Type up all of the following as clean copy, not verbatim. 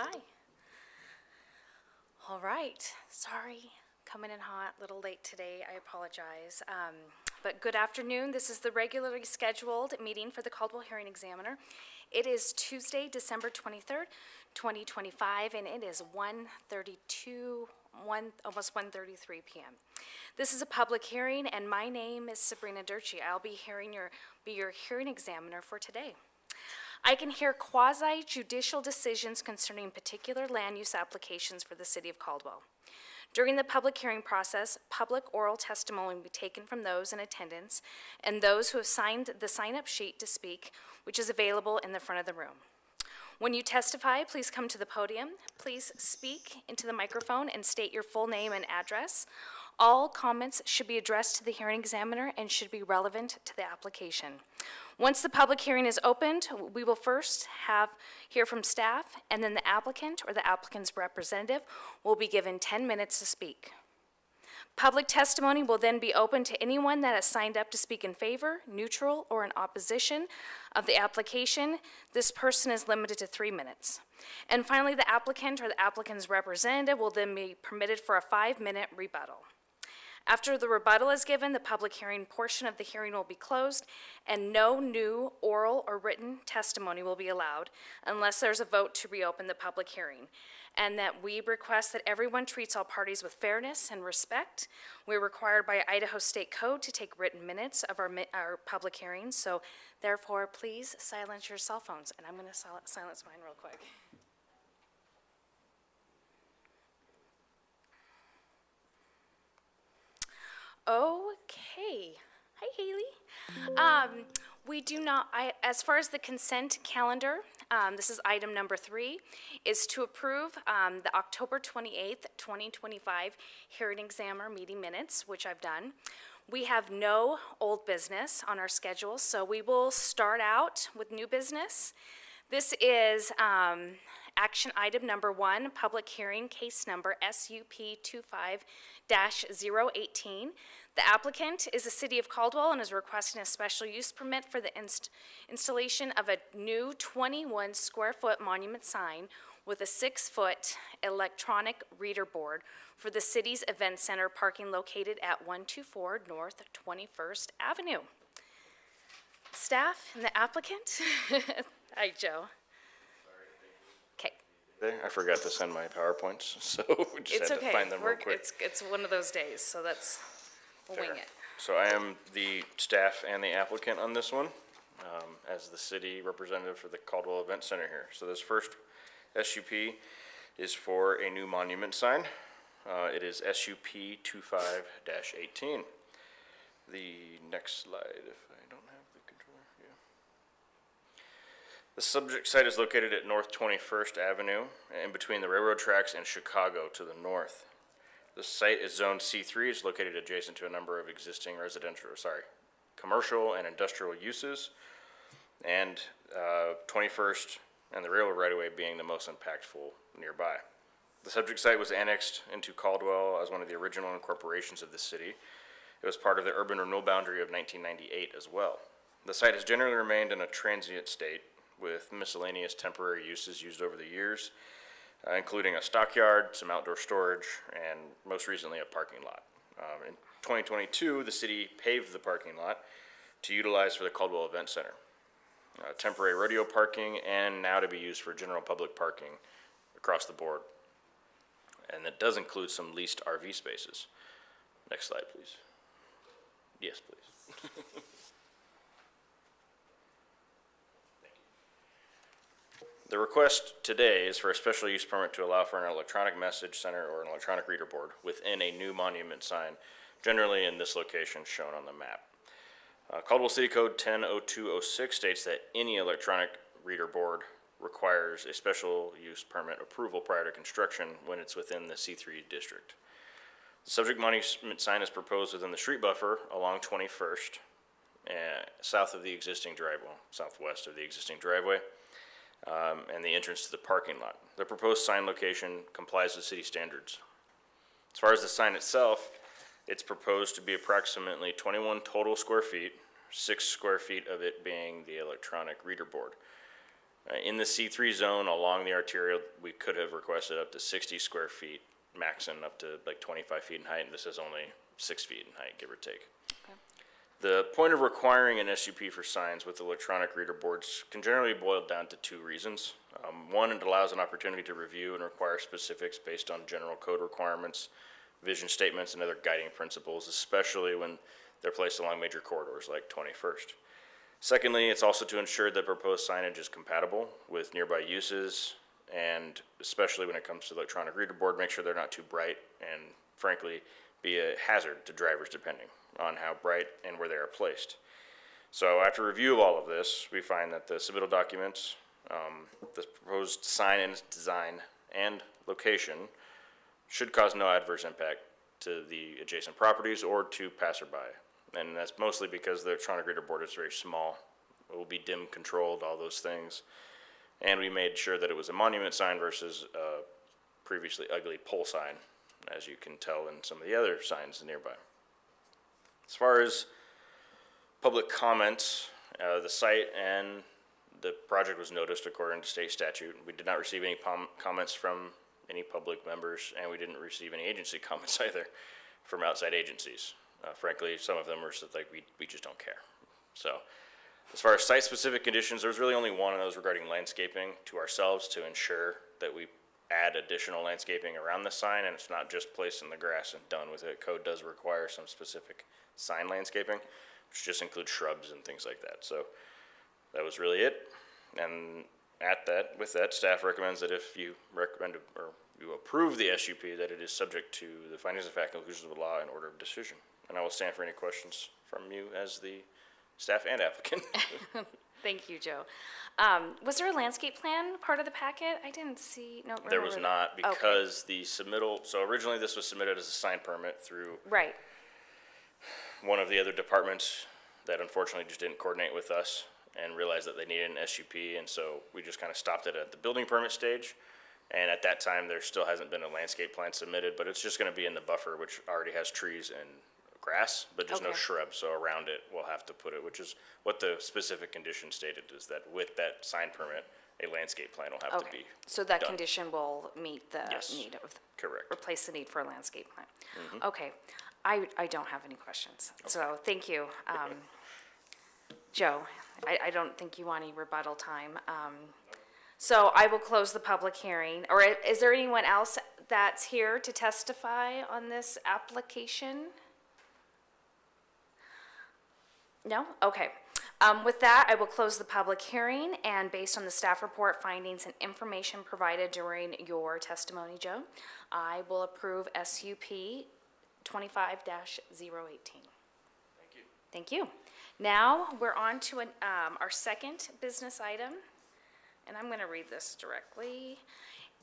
Hi. All right. Sorry, coming in hot, a little late today. I apologize. But good afternoon. This is the regularly scheduled meeting for the Caldwell Hearing Examiner. It is Tuesday, December 23rd, 2025, and it is 1:32, almost 1:33 p.m. This is a public hearing, and my name is Sabrina Durchie. I'll be your hearing examiner for today. I can hear quasi-judicial decisions concerning particular land use applications for the City of Caldwell. During the public hearing process, public oral testimony will be taken from those in attendance and those who have signed the sign-up sheet to speak, which is available in the front of the room. When you testify, please come to the podium. Please speak into the microphone and state your full name and address. All comments should be addressed to the hearing examiner and should be relevant to the application. Once the public hearing is opened, we will first hear from staff, and then the applicant or the applicant's representative will be given 10 minutes to speak. Public testimony will then be open to anyone that has signed up to speak in favor, neutral, or in opposition of the application. This person is limited to 3 minutes. And finally, the applicant or the applicant's representative will then be permitted for a 5-minute rebuttal. After the rebuttal is given, the public hearing portion of the hearing will be closed, and no new oral or written testimony will be allowed unless there's a vote to reopen the public hearing. And that we request that everyone treats all parties with fairness and respect. We're required by Idaho State Code to take written minutes of our public hearings, so therefore, please silence your cell phones. And I'm going to silence mine real quick. Okay. Hi, Haley. We do not, as far as the consent calendar, this is item number 3, is to approve the October 28th, 2025 hearing examiner meeting minutes, which I've done. We have no old business on our schedule, so we will start out with new business. This is action item number 1, public hearing, case number SUP 25-018. The applicant is the City of Caldwell and is requesting a special use permit for the installation of a new 21 square foot monument sign with a 6-foot electronic reader board for the city's event center parking located at 124 North 21st Avenue. Staff and the applicant. Hi, Joe. I forgot to send my PowerPoints, so we just It's had okay. to find them real quick. It's one of those days, so we'll wing Fair. it. So I am the staff and the applicant on this one, as the city representative for the Caldwell Event Center here. So this first SUP is for a new monument sign. It is SUP 25-18. The next slide, if I don't have the controller, yeah. The subject site is located at North 21st Avenue, in between the railroad tracks and Chicago to the north. The site is zoned C3. It's located adjacent to a number of existing commercial and industrial uses, and 21st and the railroad right-of-way being the most impactful nearby. The subject site was annexed into Caldwell as one of the original incorporations of the city. It was part of the urban renewal boundary of 1998 as well. The site has generally remained in a transient state, with miscellaneous temporary uses used over the years, including a stockyard, some outdoor storage, and most recently a parking lot. In 2022, the city paved the parking lot to utilize for the Caldwell Event Center, temporary rodeo parking, and now to be used for general public parking across the board. And that does include some leased RV spaces. Next slide, please. Yes, please. The request today is for a special use permit to allow for an electronic message center or an electronic reader board within a new monument sign, generally in this location shown on the map. Caldwell City Code 100206 states that any electronic reader board requires a special use permit approval prior to construction when it's within the C3 district. The subject monument sign is proposed within the street buffer along 21st, south of the existing driveway, southwest of the existing driveway, and the entrance to the parking lot. The proposed sign location complies with city standards. As far as the sign itself, it's proposed to be approximately 21 total square feet, 6 square feet of it being the electronic reader board. In the C3 zone along the arterial, we could have requested up to 60 square feet, maxing up to like 25 feet in height, and this is only 6 feet in height, give or take. The point of requiring an SUP for signs with electronic reader boards can generally boil down to two reasons. One, it allows an opportunity to review and require specifics based on general code requirements, vision statements, and other guiding principles, especially when they're placed along major corridors like 21st. Secondly, it's also to ensure that proposed signage is compatible with nearby uses, and especially when it comes to electronic reader board, make sure they're not too bright and frankly be a hazard to drivers depending on how bright and where they are placed. So after review of all of this, we find that the submittal documents, the proposed sign and its design and location should cause no adverse impact to the adjacent properties or to passerby. And that's mostly because the electronic reader board is very small. It will be dim controlled, all those things. And we made sure that it was a monument sign versus a previously ugly pole sign, as you can tell in some of the other signs nearby. As far as public comments, the site and the project was noticed according to state statute. We did not receive any comments from any public members, and we didn't receive any agency comments either from outside agencies. Frankly, some of them were like, we just don't care. So as far as site-specific conditions, there was really only one of those regarding landscaping to ourselves to ensure that we add additional landscaping around the sign, and it's not just placed in the grass and done with it. Code does require some specific sign landscaping, which just includes shrubs and things like that. So that was really it. And with that, staff recommends that if you recommend or you approve the SUP, that it is subject to the findings of fact and conclusions of the law and order of decision. And I will stand for any questions from you as the staff and applicant. Thank you, Joe. Was there a landscape plan part of the packet? I didn't see, no. There was remember not, that. Okay. because the submittal, so originally this was submitted as a sign permit through Right, one of the other departments that unfortunately just didn't coordinate with us and realized that they needed an SUP, and so we just kind of stopped it at the building permit stage. And at that time, there still hasn't been a landscape plan submitted, but it's just gonna be in the buffer, which already has trees and grass, but just no Okay. shrubs, so around it, we'll have to put it, which is what the specific condition stated, is that with that sign permit, a landscape plan will have to okay. be So that done. condition will meet the Yes. need of, correct. replace the need for a landscape plan. Okay, I don't have any questions, so thank you. Joe, I don't think you want any rebuttal time. So I will close the public hearing, or is there anyone else that's here to testify on this application? No? Okay. With that, I will close the public hearing, and based on the staff report findings and information provided during your testimony, Joe, I will approve SUP 25-018. Thank you. Thank you. Now, we're on to our second business item, and I'm going to read this directly.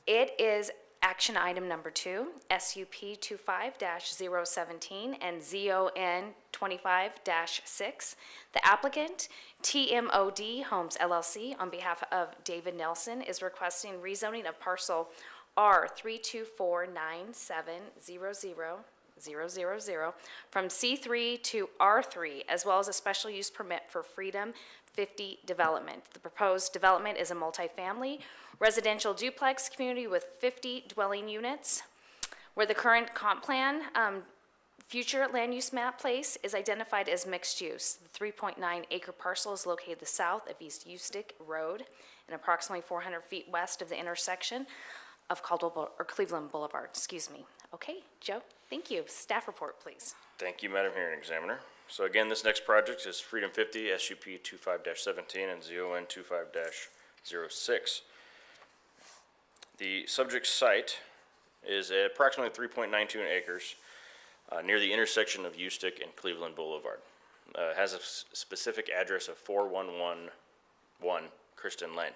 It is action item number 2, SUP 25-017 and ZON 25-6. The applicant, TMOD Homes LLC, on behalf of David Nelson, is requesting rezoning of parcel R324970000 from C3 to R3, as well as a special use permit for Freedom 50 development. The proposed development is a multifamily residential duplex community with 50 dwelling units, where the current comp plan, future land use map place is identified as mixed use. The 3.9 acre parcel is located the south of East Eustick Road and approximately 400 feet west of the intersection of Cleveland Boulevard, excuse me. Okay, Joe, thank you. Staff report, please. Thank you, Madam Hearing Examiner. So again, this next project is Freedom 50, SUP 25-17 and ZON 25-06. The subject site is approximately 3.92 acres near the intersection of Eustick and Cleveland Boulevard. It has a specific address of 4111 Kristen Lane.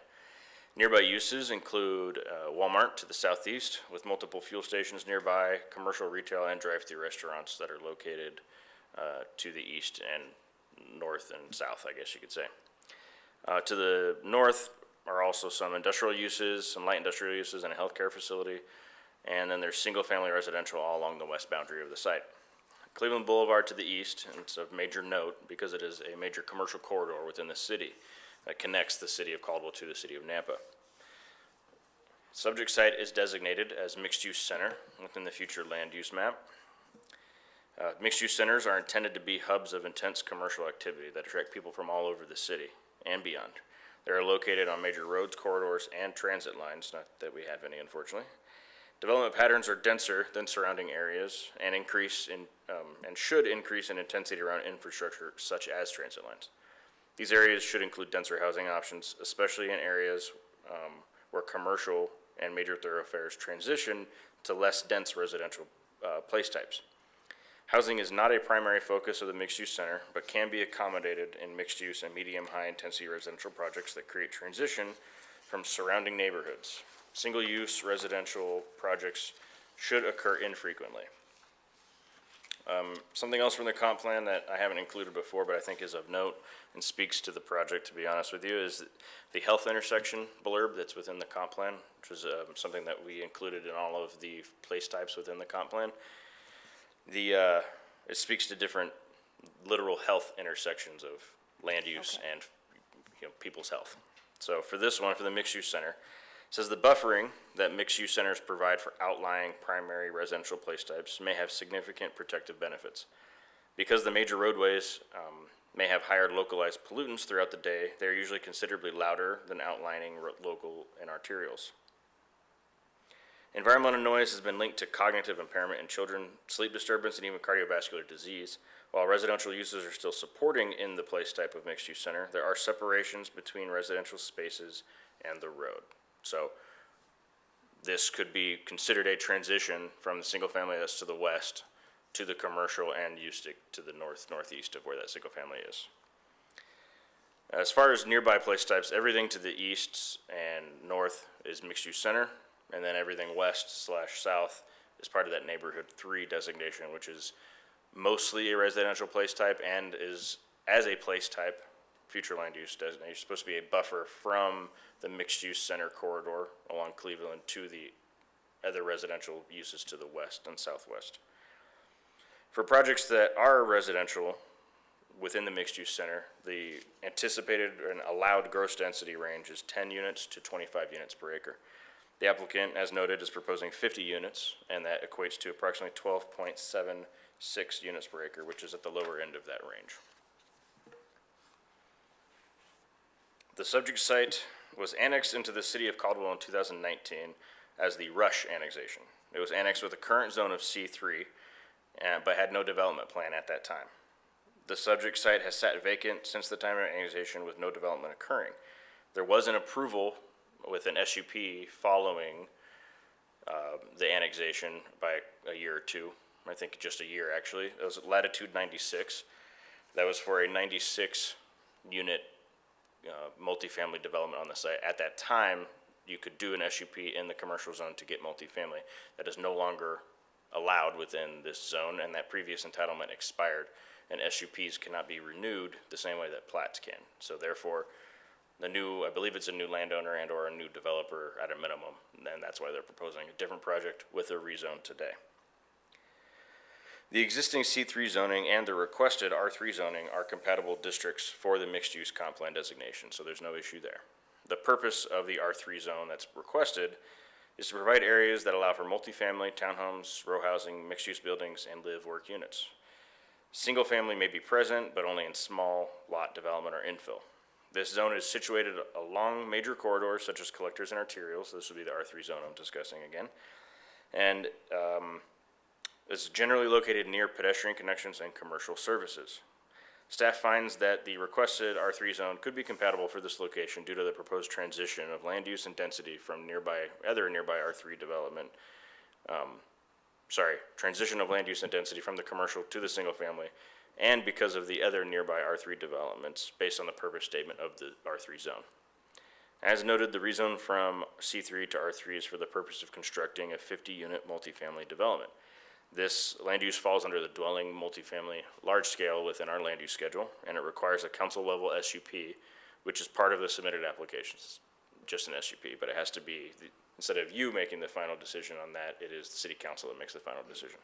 Nearby uses include Walmart to the southeast with multiple fuel stations nearby, commercial, retail, and drive-through restaurants that are located to the east and north and south, I guess you could say. To the north are also some industrial uses, some light industrial uses, and a healthcare facility. And then there's single-family residential all along the west boundary of the site. Cleveland Boulevard to the east, and it's of major note because it is a major commercial corridor within the city. that connects the city of Caldwell to the city of Nampa. Subject site is designated as mixed-use center within the future land use map. Mixed-use centers are intended to be hubs of intense commercial activity that attract people from all over the city and beyond. They are located on major roads, corridors, and transit lines, not that we have any, unfortunately. Development patterns are denser than surrounding areas and should increase in intensity around infrastructure such as transit lines. These areas should include denser housing options, especially in areas where commercial and major thoroughfares transition to less dense residential place types. Housing is not a primary focus of the mixed-use center, but can be accommodated in mixed-use and medium-high intensity residential projects that create transition from surrounding neighborhoods. Single-use residential projects should occur infrequently. Something else from the comp plan that I haven't included before, but I think is of note and speaks to the project, to be honest with you, is the health intersection blurb that's within the comp plan, which is something that we included in all of the place types within the comp plan. It speaks to different literal health intersections of land use and people's health. So for this one, for the mixed-use center, it says the buffering that mixed-use centers provide for outlying primary residential place types may have significant protective benefits. Because the major roadways may have higher localized pollutants throughout the day, they are usually considerably louder than outlining local and arterials. Environmental noise has been linked to cognitive impairment in children, sleep disturbance, and even cardiovascular disease. While residential uses are still supporting in the place type of mixed-use center, there are separations between residential spaces and the road. So this could be considered a transition from the single family that's to the west to the commercial and use to the northeast of where that single family is. As far as nearby place types, everything to the east and north is mixed-use center, and then everything west/south is part of that neighborhood 3 designation, which is mostly a residential place type and is, as a place type, future land use designation, supposed to be a buffer from the mixed-use center corridor along Cleveland to the other residential uses to the west and southwest. For projects that are residential within the mixed-use center, the anticipated and allowed gross density range is 10 units to 25 units per acre. The applicant, as noted, is proposing 50 units, and that equates to approximately 12.76 units per acre, which is at the lower end of that range. The subject site was annexed into the city of Caldwell in 2019 as the Rush annexation. It was annexed with a current zone of C3, but had no development plan at that time. The subject site has sat vacant since the time of annexation with no development occurring. There was an approval with an SUP following the annexation by a year or two, I think just a year actually. It was latitude 96. That was for a 96 unit multifamily development on the site. At that time, you could do an SUP in the commercial zone to get multifamily. That is no longer allowed within this zone, and that previous entitlement expired, and SUPs cannot be renewed the same way that plats can. So therefore, the new, I believe it's a new landowner and or a new developer at a minimum, and that's why they're proposing a different project with a rezone today. The existing C3 zoning and the requested R3 zoning are compatible districts for the mixed-use comp plan designation, so there's no issue there. The purpose of the R3 zone that's requested is to provide areas that allow for multifamily, townhomes, row housing, mixed-use buildings, and live-work units. Single family may be present, but only in small lot development or infill. This zone is situated along major corridors such as collectors and arterials. This would be the R3 zone I'm discussing again. And it's generally located near pedestrian connections and commercial services. Staff finds that the requested R3 zone could be compatible for this location due to the proposed transition of land use and density from other nearby R3 development. Transition of land use and density from the commercial to the single family, and because of the other nearby R3 developments based on the purpose statement of the R3 zone. As noted, the rezone from C3 to R3 is for the purpose of constructing a 50-unit multifamily development. This land use falls under the dwelling multifamily large scale within our land use schedule, and it requires a council level SUP, which is part of the submitted applications, just an SUP, but it has to be, instead of you making the final decision on that, it is the city council that makes the final decision.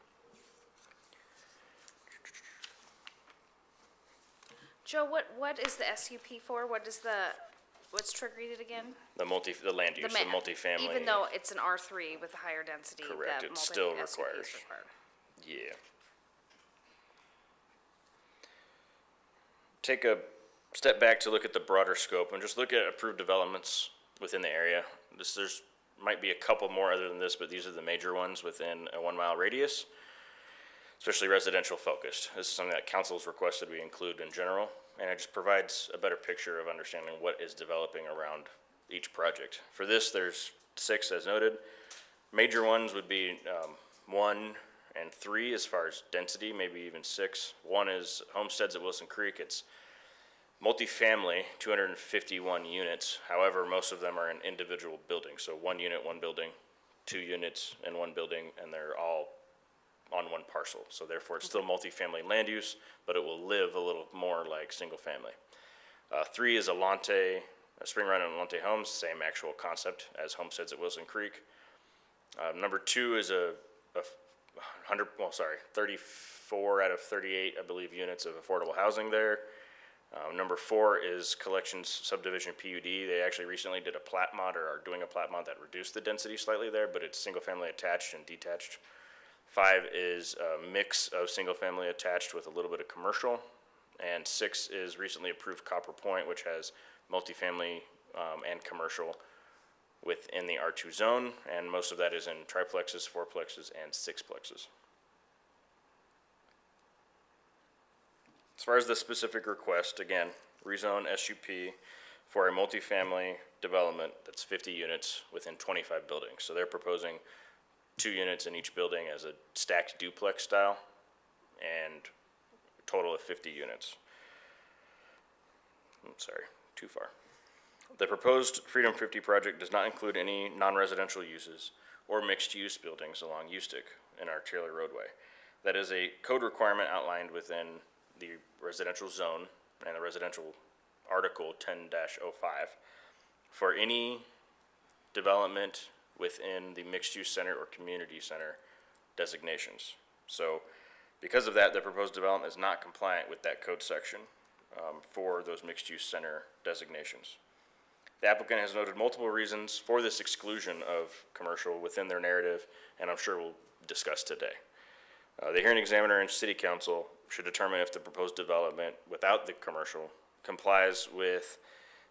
Joe, what is the SUP for? What's triggering it again? The land use, the ma- multifamily. Even though it's an R3 with a higher density, Correct, the it still SUP is requires. required. Yeah. Take a step back to look at the broader scope and just look at approved developments within the area. There's might be a couple more other than this, but these are the major ones within a 1 mile radius, especially residential focused. This is something that council's requested we include in general, and it just provides a better picture of understanding what is developing around each project. For this, there's 6 as noted. Major ones would be 1 and 3 as far as density, maybe even 6. 1 is Homesteads at Wilson Creek. It's multifamily, 251 units. However, most of them are in individual buildings. So 1 unit, 1 building, 2 units in 1 building, and they're all on 1 parcel. So therefore, it's still multifamily land use, but it will live a little more like single family. 3 is Spring Run and Alante Homes, same actual concept as Homesteads at Wilson Creek. Number 2 is 34 out of 38, I believe, units of affordable housing there. Number 4 is Collections Subdivision PUD. They actually recently did a plat mod, or are doing a plat mod that reduced the density slightly there, but it's single family attached and detached. 5 is a mix of single family attached with a little bit of commercial. And 6 is recently approved Copper Point, which has multifamily and commercial within the R2 zone, and most of that is in triplexes, fourplexes, and sixplexes. As far as the specific request, again, rezone SUP for a multifamily development that's 50 units within 25 buildings. So they're proposing 2 units in each building as a stacked duplex style, and a total of 50 units. I'm sorry, too far. The proposed Freedom 50 project does not include any non-residential uses or mixed-use buildings along Ustick in our Taylor roadway. That is a code requirement outlined within the residential zone and the residential article 10-05 for any development within the mixed-use center or community center designations. So because of that, the proposed development is not compliant with that code section for those mixed-use center designations. The applicant has noted multiple reasons for this exclusion of commercial within their narrative, and I'm sure we'll discuss today. The hearing examiner and city council should determine if the proposed development without the commercial complies with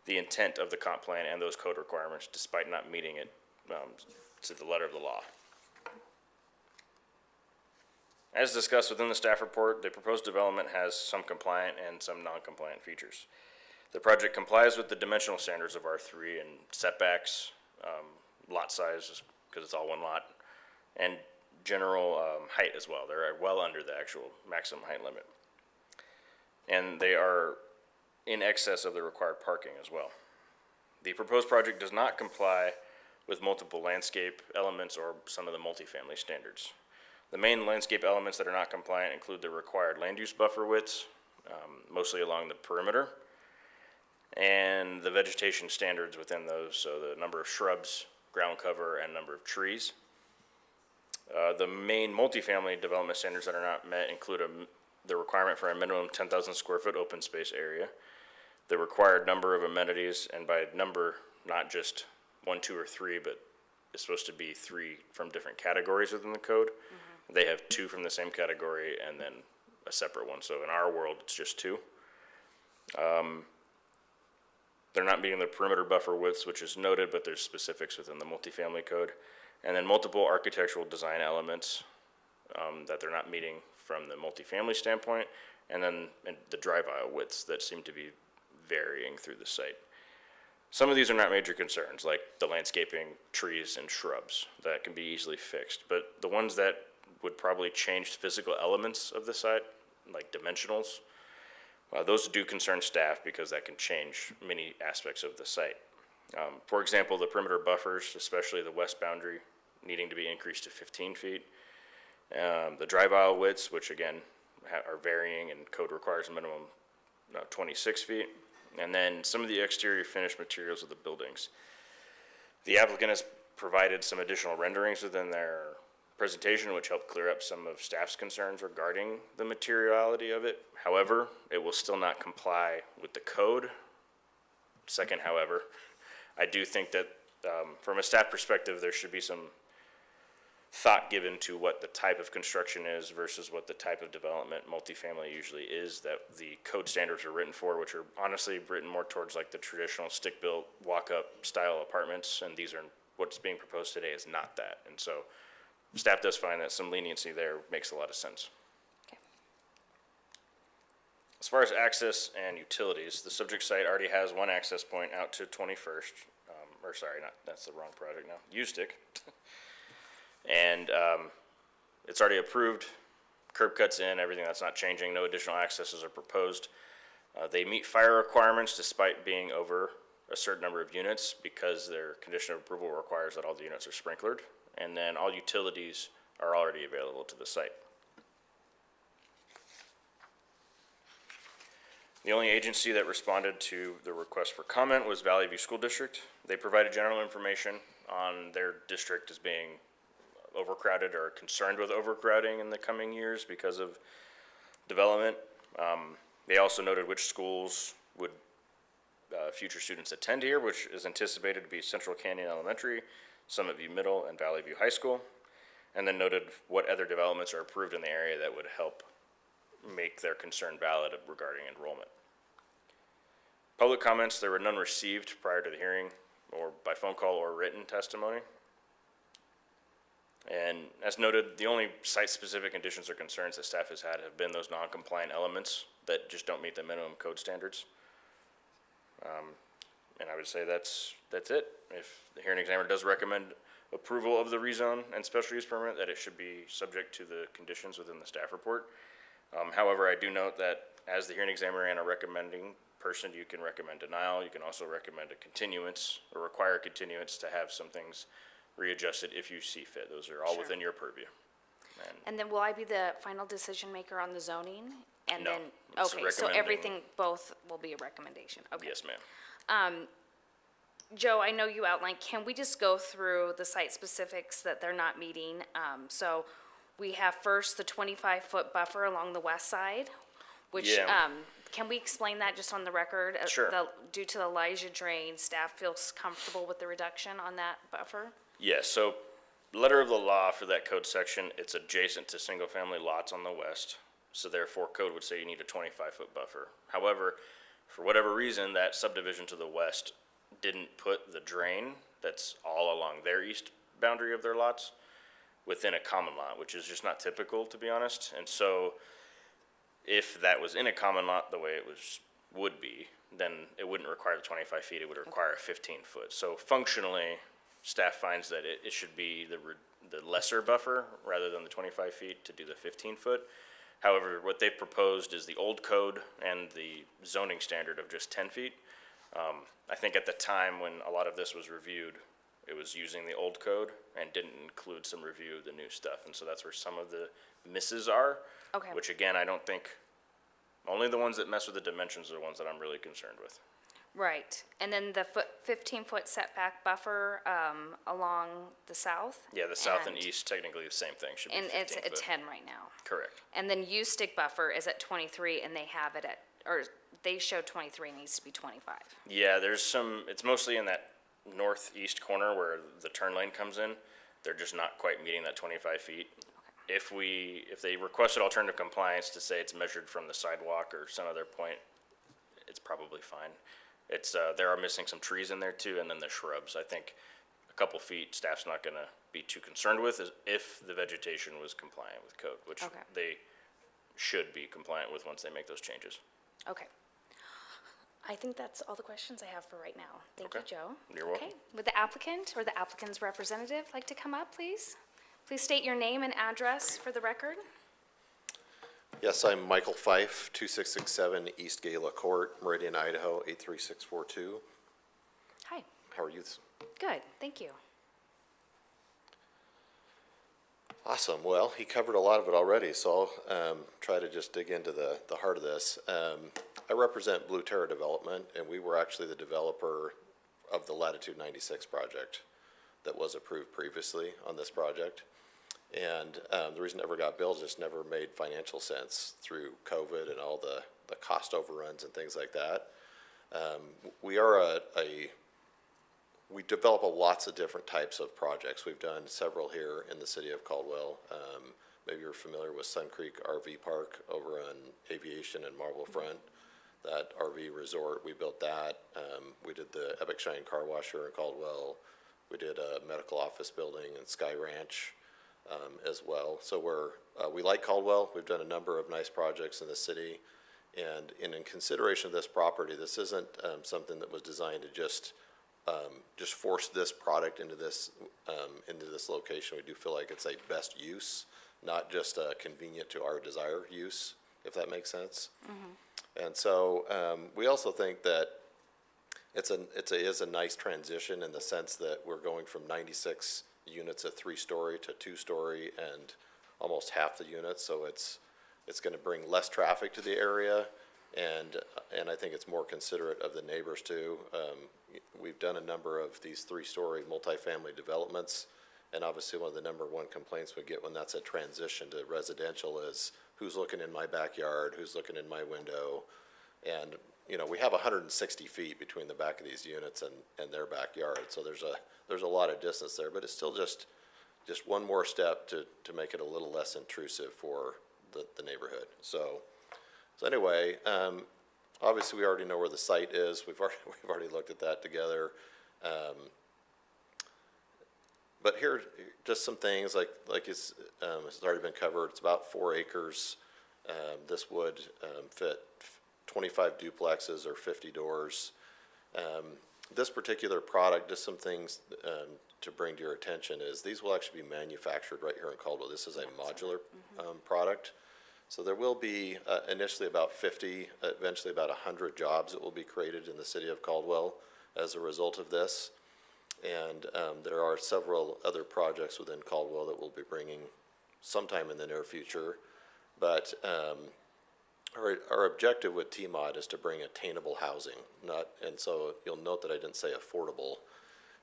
the intent of the comp plan and those code requirements despite not meeting it to the letter of the law. As discussed within the staff report, the proposed development has some compliant and some non-compliant features. The project complies with the dimensional standards of R3 and setbacks, lot size, because it's all 1 lot, and general height as well. They're well under the actual maximum height limit. And they are in excess of the required parking as well. The proposed project does not comply with multiple landscape elements or some of the multifamily standards. The main landscape elements that are not compliant include the required land use buffer widths, mostly along the perimeter, and the vegetation standards within those, so the number of shrubs, ground cover, and number of trees. The main multifamily development standards that are not met include the requirement for a minimum 10,000 square foot open space area, the required number of amenities, and by number, not just 1, 2, or 3, but it's supposed to be 3 from different categories within the code. Mm-hmm. They have 2 from the same category and then a separate one. So in our world, it's just 2. They're not meeting the perimeter buffer widths, which is noted, but there's specifics within the multifamily code. And then multiple architectural design elements that they're not meeting from the multifamily standpoint, and then the drive aisle widths that seem to be varying through the site. Some of these are not major concerns, like the landscaping, trees, and shrubs that can be easily fixed. But the ones that would probably change physical elements of the site, like dimensionals, those do concern staff because that can change many aspects of the site. For example, the perimeter buffers, especially the west boundary, needing to be increased to 15 feet. The drive aisle widths, which again are varying and code requires a minimum 26 feet. And then some of the exterior finished materials of the buildings. The applicant has provided some additional renderings within their presentation, which helped clear up some of staff's concerns regarding the materiality of it. However, it will still not comply with the code. Second, however, I do think that from a staff perspective, there should be some thought given to what the type of construction is versus what the type of development multifamily usually is that the code standards are written for, which are honestly written more towards like the traditional stick-built walk-up style apartments, and these are, what's being proposed today is not that. And so staff does find that some leniency there makes a lot of sense. Okay. As far as access and utilities, the subject site already has one access point out to 21st, or sorry, that's the wrong project now, Ustick. And it's already approved, curb cuts in, everything, that's not changing, no additional accesses are proposed. They meet fire requirements despite being over a certain number of units because their condition of approval requires that all the units are sprinklered. And then all utilities are already available to the site. The only agency that responded to the request for comment was Valley View School District. They provided general information on their district as being overcrowded or concerned with overcrowding in the coming years because of development. They also noted which schools would future students attend here, which is anticipated to be Central Canyon Elementary, Summit View Middle, and Valley View High School, and then noted what other developments are approved in the area that would help make their concern valid regarding enrollment. Public comments, there were none received prior to the hearing or by phone call or written testimony. And as noted, the only site-specific conditions or concerns that staff has had have been those non-compliant elements that just don't meet the minimum code standards. And I would say that's it. If the hearing examiner does recommend approval of the rezone and special use permit, that it should be subject to the conditions within the staff report. However, I do note that as the hearing examiner and a recommending person, you can recommend denial. You can also recommend a continuance or require continuance to have some things readjusted if you see fit. Those are all Sure. within your purview. And then will I be the final decision maker on the zoning? And No, then, it's okay, so recommending- everything, both will be a recommendation, okay. Yes, ma'am. Joe, I know you outlined, can we just go through the site specifics that they're not meeting? So we have first the 25-foot buffer along the west side, which, Yeah. can we explain that just on the record? Sure. Due to the Elijah drain, staff feels comfortable with the reduction on that buffer? Yes, so letter of the law for that code section, it's adjacent to single-family lots on the west. So therefore, code would say you need a 25-foot buffer. However, for whatever reason, that subdivision to the west didn't put the drain that's all along their east boundary of their lots within a common lot, which is just not typical, to be honest. And so if that was in a common lot the way it would be, then it wouldn't require the 25 feet, it would require a 15-foot. So functionally, staff finds that it should be the lesser buffer rather than the 25 feet to do the 15-foot. However, what they've proposed is the old code and the zoning standard of just 10 feet. I think at the time when a lot of this was reviewed, it was using the old code and didn't include some review of the new stuff. And so that's where some of the misses are. Okay. Which again, I don't think, only the ones that mess with the dimensions are the ones that I'm really concerned with. Right, and then the 15-foot setback buffer, along the south? Yeah, the south and east, technically the same thing, should be And 15 it's foot. at 10 right now. Correct. And then U-stick buffer is at 23, and they have it at, or they show 23, and it needs to be 25. Yeah, there's some, it's mostly in that northeast corner where the turn lane comes in. They're just not quite meeting that 25 feet. If they requested alternative compliance to say it's measured from the sidewalk or some other point, it's probably fine. It's, there are missing some trees in there too, and then the shrubs. I think a couple feet, staff's not gonna be too concerned with is if the vegetation was compliant with code, which Okay. they should be compliant with once they make those changes. Okay. I think that's all the questions I have for right now. Thank you, Okay. Joe. You're welcome. Okay, would the applicant or the applicant's representative like to come up, please? Please state your name and address for the record. Yes, I'm Michael Fife, 2667 East Gala Court, Meridian, Idaho, 83642. Hi, How are you? good, thank you. Awesome. Well, he covered a lot of it already, so I'll try to just dig into the heart of this. I represent Blue Terra Development, and we were actually the developer of the Latitude 96 project that was approved previously on this project. And the reason it never got built is it just never made financial sense through COVID and all the cost overruns and things like that. We are we develop lots of different types of projects. We've done several here in the city of Caldwell. Maybe you're familiar with Sun Creek RV Park over on Aviation and Marble Front. That RV resort, we built that. We did the Epic Shine Car Wash here in Caldwell. We did a medical office building in Sky Ranch as well. So we like Caldwell. We've done a number of nice projects in the city. And in consideration of this property, this isn't something that was designed to just force this product into this location. We do feel like it's a best use, not just convenient to our desired use, if that makes sense. And so we also think that it is a nice transition in the sense that we're going from 96 units at 3-story to 2-story and almost half the units. So it's going to bring less traffic to the area, and I think it's more considerate of the neighbors too. We've done a number of these 3-story multifamily developments, and obviously one of the number one complaints we get when that's a transition to residential is who's looking in my backyard, who's looking in my window, and we have 160 feet between the back of these units and their backyard, so there's a lot of distance there, but it's still just one more step to make it a little less intrusive for the neighborhood. So anyway, obviously we already know where the site is. We've already looked at that together. But here, just some things like it's already been covered. It's about 4 acres. This would fit 25 duplexes or 50 doors. This particular product, just some things to bring to your attention is these will actually be manufactured right here in Caldwell. This is a modular product. So there will be initially about 50, eventually about 100 jobs that will be created in the city of Caldwell as a result of this. And there are several other projects within Caldwell that we'll be bringing sometime in the near future. But our objective with TMOD is to bring attainable housing, and so you'll note that I didn't say affordable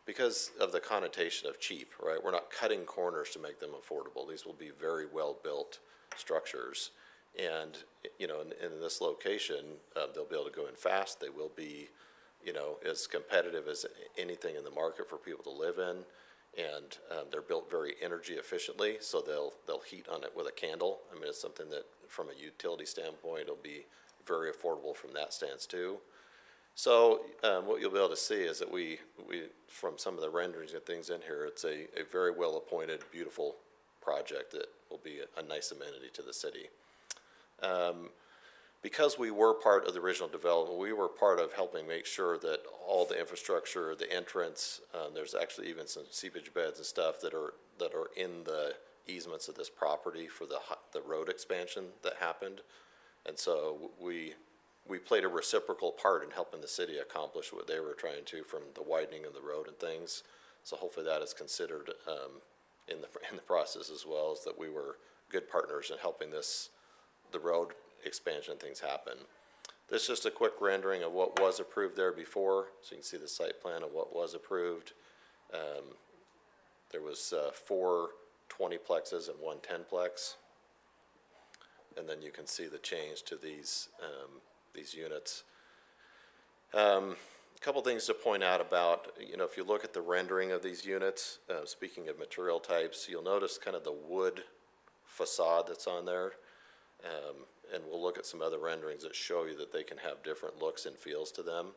because of the connotation of cheap, right? We're not cutting corners to make them affordable. These will be very well-built structures. And, in this location, they'll be able to go in fast. They will be, as competitive as anything in the market for people to live in. And they're built very energy efficiently, so they'll heat on it with a candle. I mean, it's something that from a utility standpoint, it'll be very affordable from that stance too. So what you'll be able to see is that we from some of the renderings and things in here, it's a very well appointed, beautiful project that will be a nice amenity to the city. Because we were part of the original development, we were part of helping make sure that all the infrastructure, the entrance, there's actually even some seepage beds and stuff that are in the easements of this property for the road expansion that happened. And so we played a reciprocal part in helping the city accomplish what they were trying to from the widening of the road and things. So hopefully that is considered in the process as well, as that we were good partners in helping the road expansion things happen. This is just a quick rendering of what was approved there before, so you can see the site plan of what was approved. There was 4 20-plexes and 1 10-plex, and then you can see the change to these units. A couple things to point out about, if you look at the rendering of these units, speaking of material types, you'll notice kind of the wood facade that's on there. And we'll look at some other renderings that show you that they can have different looks and feels to them.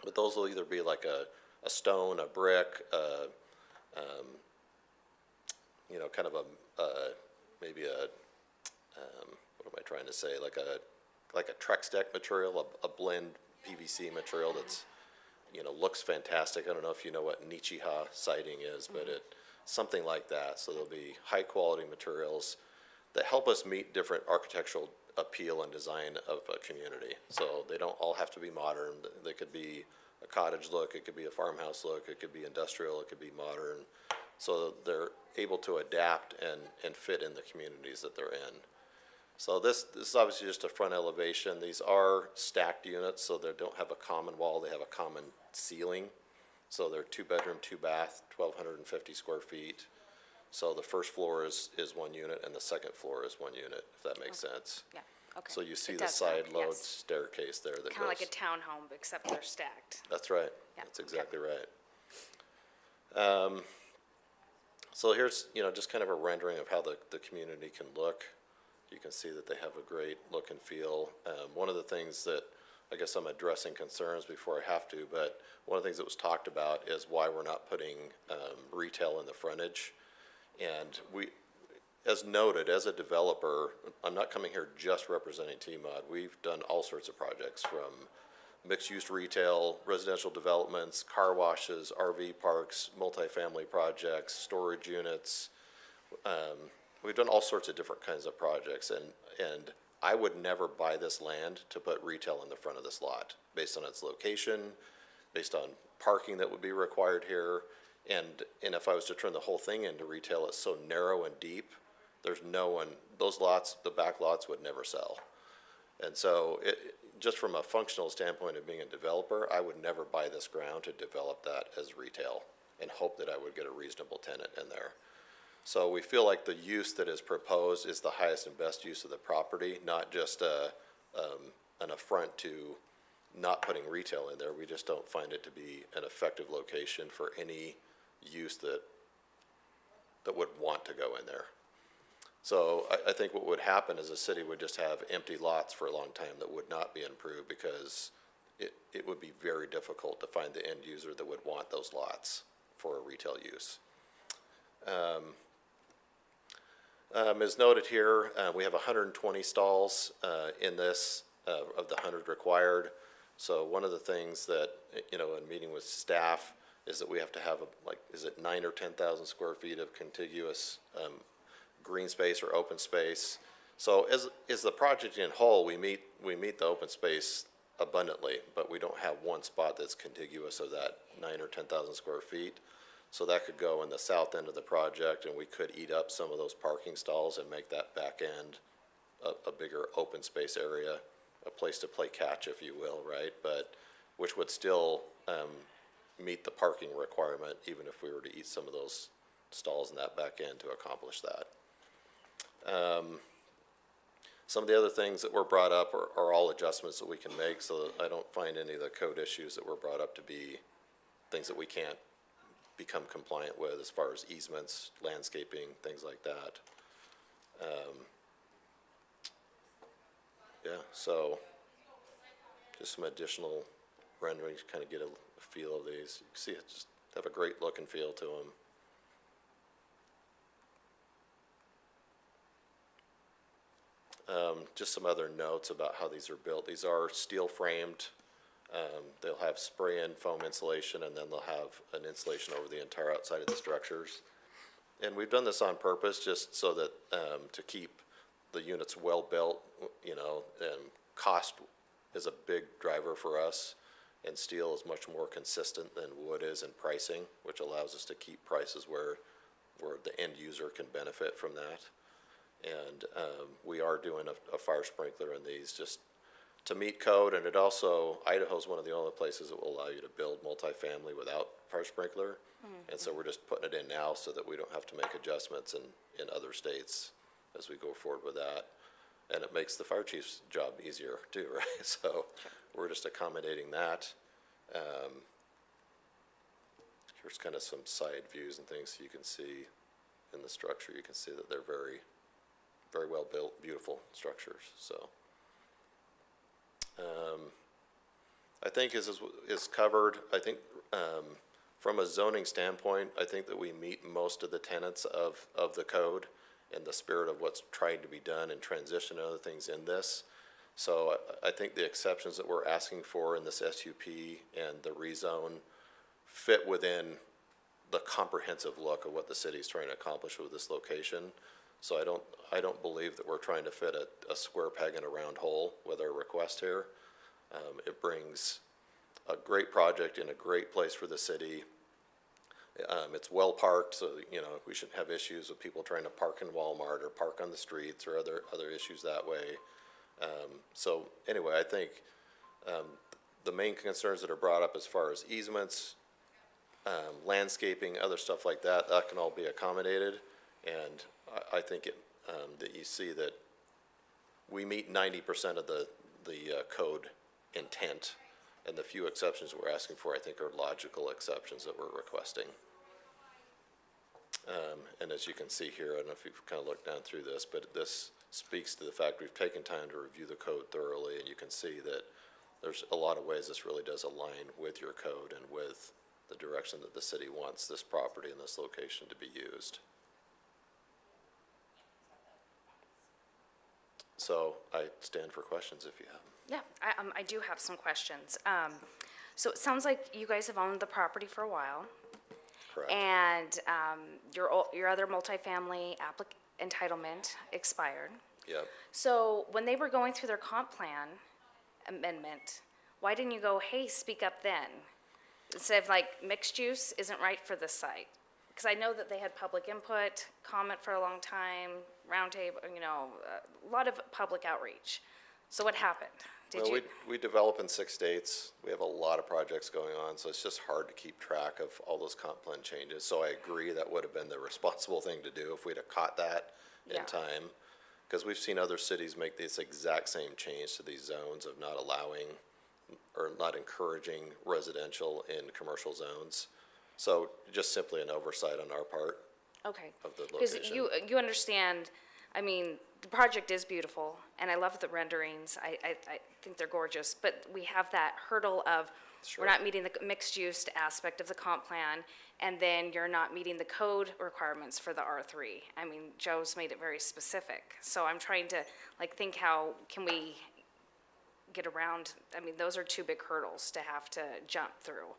But those will either be like a stone, a brick, kind of maybe what am I trying to say? Like a Trex deck material, a blend PVC material that's, looks fantastic. I don't know if you know what Nichiha siding is, but something like that. So there'll be high quality materials that help us meet different architectural appeal and design of a community. So they don't all have to be modern. They could be a cottage look, it could be a farmhouse look, it could be industrial, it could be modern. So they're able to adapt and fit in the communities that they're in. So this is obviously just a front elevation. These are stacked units, so they don't have a common wall, they have a common ceiling. So they're 2-bedroom, 2-bath, 1,250 square feet. So the first floor is one unit and the second floor is one unit, if that makes sense. Yeah, okay. So you see It the does now, side load yes. staircase there that goes. Kind of like a townhome, except they're stacked. That's right. Yeah, That's okay. exactly right. So here's, just kind of a rendering of how the community can look. You can see that they have a great look and feel. One of the things that, I guess I'm addressing concerns before I have to, but one of the things that was talked about is why we're not putting retail in the frontage. And as noted, as a developer, I'm not coming here just representing TMOD. We've done all sorts of projects, from mixed-use retail, residential developments, car washes, RV parks, multifamily projects, storage units. We've done all sorts of different kinds of projects, and I would never buy this land to put retail in the front of this lot, based on its location, based on parking that would be required here, and if I was to turn the whole thing into retail, it's so narrow and deep, there's no one, those lots, the back lots would never sell. And so, just from a functional standpoint of being a developer, I would never buy this ground to develop that as retail and hope that I would get a reasonable tenant in there. So we feel like the use that is proposed is the highest and best use of the property, not just an affront to not putting retail in there. We just don't find it to be an effective location for any use that would want to go in there. So I think what would happen is the city would just have empty lots for a long time that would not be improved, because it would be very difficult to find the end user that would want those lots for a retail use. As noted here, we have 120 stalls in this of the 100 required. So one of the things that, in meeting with staff, is that we have to have is it 9,000 or 10,000 square feet of contiguous green space or open space. So as the project in whole, we meet the open space abundantly, but we don't have one spot that's contiguous of that 9,000 or 10,000 square feet. So that could go in the south end of the project, and we could eat up some of those parking stalls and make that back end a bigger open space area, a place to play catch, if you will, right? But which would still meet the parking requirement, even if we were to eat some of those stalls in that back end to accomplish that. Some of the other things that were brought up are all adjustments that we can make, so I don't find any of the code issues that were brought up to be things that we can't become compliant with, as far as easements, landscaping, things like that. Yeah, so just some additional renderings to kind of get a feel of these. You can see it just have a great look and feel to them. Just some other notes about how these are built. These are steel framed. They'll have spray-in foam insulation, and then they'll have an insulation over the entire outside of the structures. And we've done this on purpose, just so that, to keep the units well built, and cost is a big driver for us. And steel is much more consistent than wood is in pricing, which allows us to keep prices where the end user can benefit from that. And we are doing a fire sprinkler in these just to meet code, and it also, Idaho's one of the only places that will allow you to build multifamily without fire sprinkler. Mm-hmm. And so we're just putting it in now so that we don't have to make adjustments in other states as we go forward with that. And it makes the fire chief's job easier too, right? So we're just accommodating that. Here's kind of some side views and things so you can see in the structure. You can see that they're very, very well built, beautiful structures. So I think is covered. I think from a zoning standpoint, I think that we meet most of the tenets of the code and the spirit of what's trying to be done and transition and other things in this. So I think the exceptions that we're asking for in this SUP and the rezone fit within the comprehensive look of what the city's trying to accomplish with this location. So I don't believe that we're trying to fit a square peg in a round hole with our request here. It brings a great project in a great place for the city. It's well parked, so we shouldn't have issues with people trying to park in Walmart or park on the streets or other issues that way. So anyway, I think the main concerns that are brought up as far as easements, landscaping, other stuff like that, that can all be accommodated. And I think that you see that we meet 90% of the code intent, and the few exceptions we're asking for, I think, are logical exceptions that we're requesting. And as you can see here, I don't know if you've kind of looked down through this, but this speaks to the fact we've taken time to review the code thoroughly, and you can see that there's a lot of ways this really does align with your code and with the direction that the city wants this property and this location to be used. So I stand for questions if you have them. Yeah, I do have some questions. So it sounds like you guys have owned the property for a while, Correct. and your other multifamily entitlement expired. Yep. So when they were going through their comp plan amendment, why didn't you go, hey, speak up then? Instead of like, mixed use isn't right for this site? Because I know that they had public input, comment for a long time, roundtable, a lot of public outreach. So what happened? Well, we develop in 6 states. We have a lot of projects going on, so it's just hard to keep track of all those comp plan changes. So I agree that would have been the responsible thing to do if we'd have caught that in Yeah. time. Because we've seen other cities make this exact same change to these zones of not allowing or not encouraging residential in commercial zones. So just simply an oversight on our part Okay. of the Because location. you understand, I mean, the project is beautiful, and I love the renderings. I think they're gorgeous, but we have that hurdle of, Sure. we're not meeting the mixed-use aspect of the comp plan, and then you're not meeting the code requirements for the R3. I mean, Joe's made it very specific, so I'm trying to, think how can we get around, I mean, those are two big hurdles to have to jump through.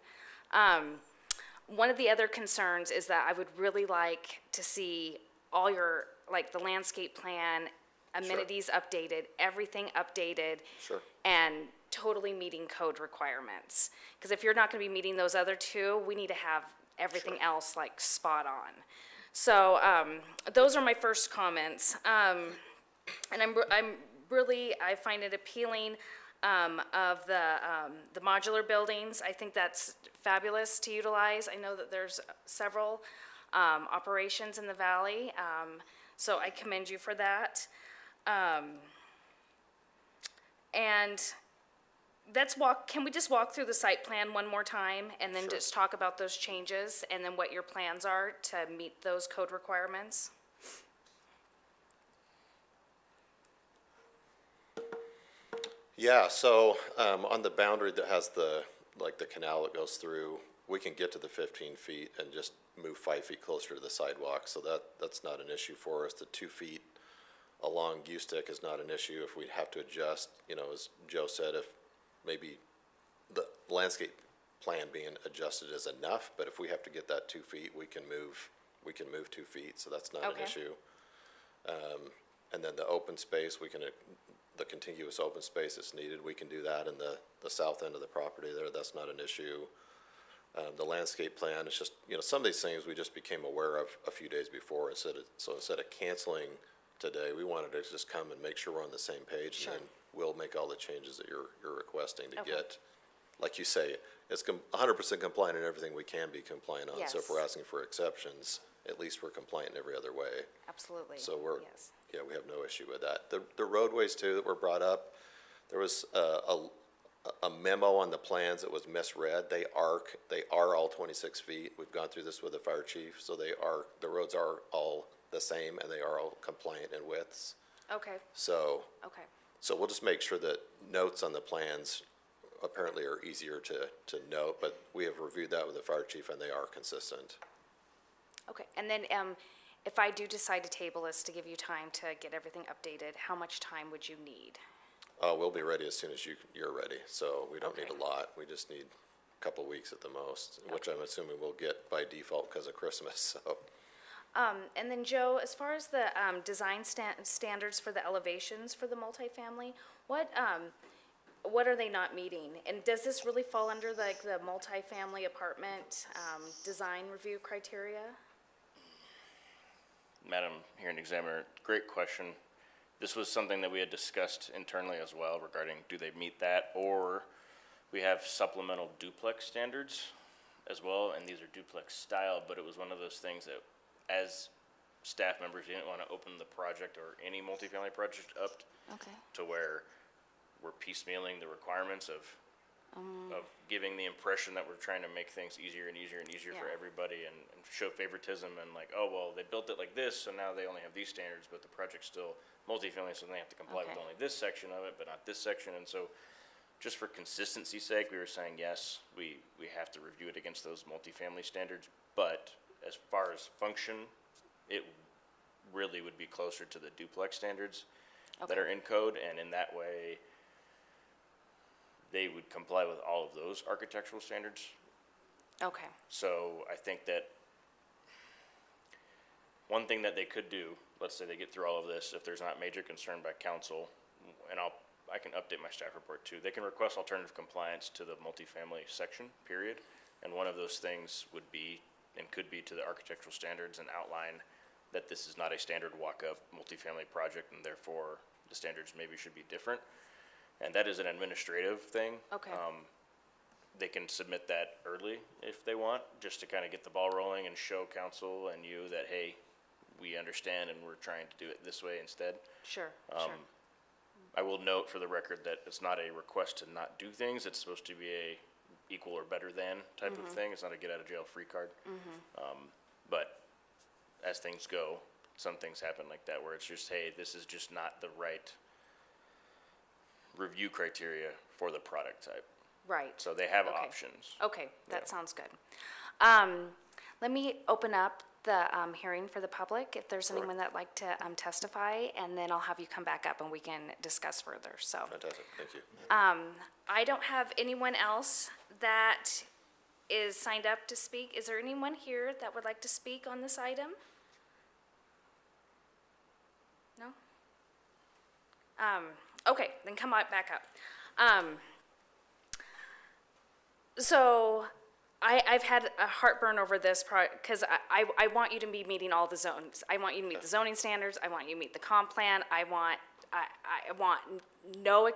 One of the other concerns is that I would really like to see all your, the landscape plan, amenities updated, everything updated. Sure. And totally meeting code requirements. Because if you're not gonna be meeting those other two, we need to have everything else spot on. So, those are my first comments. And I find it appealing, of the modular buildings. I think that's fabulous to utilize. I know that there's several, operations in the valley, so I commend you for that. And can we just walk through the site plan one more time and then Sure. just talk about those changes and then what your plans are to meet those code requirements? Yeah, so, on the boundary that has the canal that goes through, we can get to the 15 feet and just move 5 feet closer to the sidewalk, so that's not an issue for us. The 2 feet along U-Stick is not an issue if we have to adjust, as Joe said, if maybe the landscape plan being adjusted is enough, but if we have to get that 2 feet, we can move 2 feet, so that's not an Okay. issue. And then the open space, the contiguous open space that's needed, we can do that in the south end of the property there, that's not an issue. The landscape plan, it's just, some of these things we just became aware of a few days before, so instead of canceling today, we wanted to just come and make sure we're on the same page. Sure. And then we'll make all the changes that you're requesting to Okay. get, like you say, it's 100% compliant in everything we can be compliant on. So if Yes. we're asking for exceptions, at least we're compliant in every other way. Absolutely. So Yes. we have no issue with that. The roadways too that were brought up, there was a memo on the plans that was misread. They are all 26 feet. We've gone through this with the fire chief, so the roads are all the same and they are all compliant in widths. Okay, So okay. we'll just make sure that notes on the plans apparently are easier to note, but we have reviewed that with the fire chief and they are consistent. Okay, and then, if I do decide to table this to give you time to get everything updated, how much time would you need? We'll be ready as soon as you're ready, so we don't need a Okay. lot. We just need a couple of weeks at the most, which I'm assuming we'll get by default because of Christmas, so. And then Joe, as far as the, design standards for the elevations for the multifamily, what are they not meeting? And does this really fall under the multifamily apartment, design review criteria? Madam Hearing Examiner, great question. This was something that we had discussed internally as well regarding do they meet that, or we have supplemental duplex standards as well, and these are duplex style, but it was one of those things that as staff members didn't want to open the project or any multifamily project up Okay. to where we're piecemealing the requirements of giving the impression that we're trying to make things easier and easier and easier for Yeah. everybody and show favoritism and like, oh, well, they built it like this, so now they only have these standards, but the project's still multifamily, so they have to comply with Okay. only this section of it, but not this section. And so just for consistency's sake, we were saying, yes, we have to review it against those multifamily standards, but as far as function, it really would be closer to the duplex standards that Okay. are in code, and in that way, they would comply with all of those architectural standards. Okay. So I think that one thing that they could do, let's say they get through all of this, if there's not major concern by council, and I can update my staff report too, they can request alternative compliance to the multifamily section, period. And one of those things would be, and could be, to the architectural standards and outline that this is not a standard walk-up multifamily project, and therefore the standards maybe should be different. And that is an administrative thing. Okay. They can submit that early if they want, just to kind of get the ball rolling and show council and you that, hey, we understand and we're trying to do it this way instead. Sure. Sure. I will note for the record that it's not a request to not do things. It's supposed to be a equal or better than type of thing. It's not a get out of jail free card. But as things go, some things happen like that where it's just, hey, this is just not the right review criteria for the product type. Right. So they have Okay. options. Okay, that Yeah. sounds good. Let me open up the hearing for the public, if there's anyone that'd like to testify, and then I'll have you come back up and we can discuss further, so. Fantastic, thank you. I don't have anyone else that is signed up to speak. Is there anyone here that would like to speak on this item? No? Okay, then come on back up. So I've had a heartburn over this because I want you to be meeting all the zones. I want you to meet the zoning standards. I want you to meet the comp plan. I want no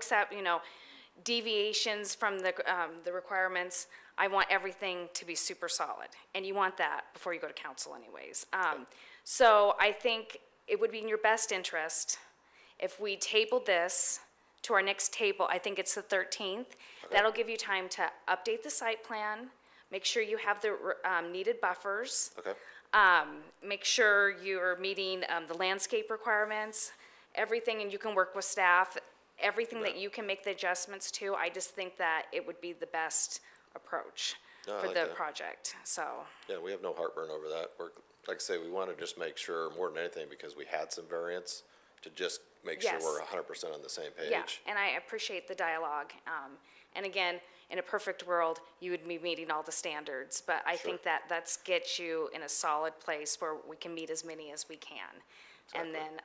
deviations from the requirements. I want everything to be super solid, and you want that before you go to council anyways. So I think it would be in your best interest if we tabled this to our next table. I think it's the 13th. That'll give you time to update the site plan, make sure you have the needed buffers, Okay, make sure you're meeting the landscape requirements, everything, and you can work with staff, everything that you can make the adjustments to. I just think that it would be the best approach No, I for like the that. project, so. yeah, we have no heartburn over that. We're, like I say, we want to just make sure, more than anything, because we had some variance, to just make sure Yes. we're 100% on the same page. Yeah, and I appreciate the dialogue. And again, in a perfect world, you would be meeting all the standards, but I think that gets you in a solid place where we can meet as many as we can. And then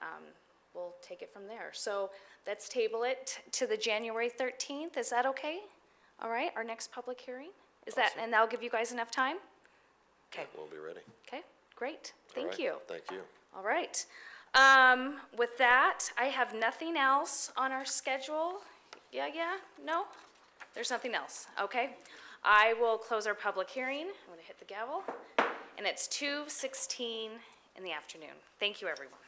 we'll take it from there. So let's table it to the January 13th. Is that okay? All right, our next public hearing? Is that, and that'll give you guys enough time? Okay, We'll be ready. okay, great. All Thank right, you. Thank you. All right. With that, I have nothing else on our schedule. Yeah, no? There's nothing else, okay? I will close our public hearing. I'm gonna hit the gavel. And it's 2:16 in the afternoon. Thank you, everyone.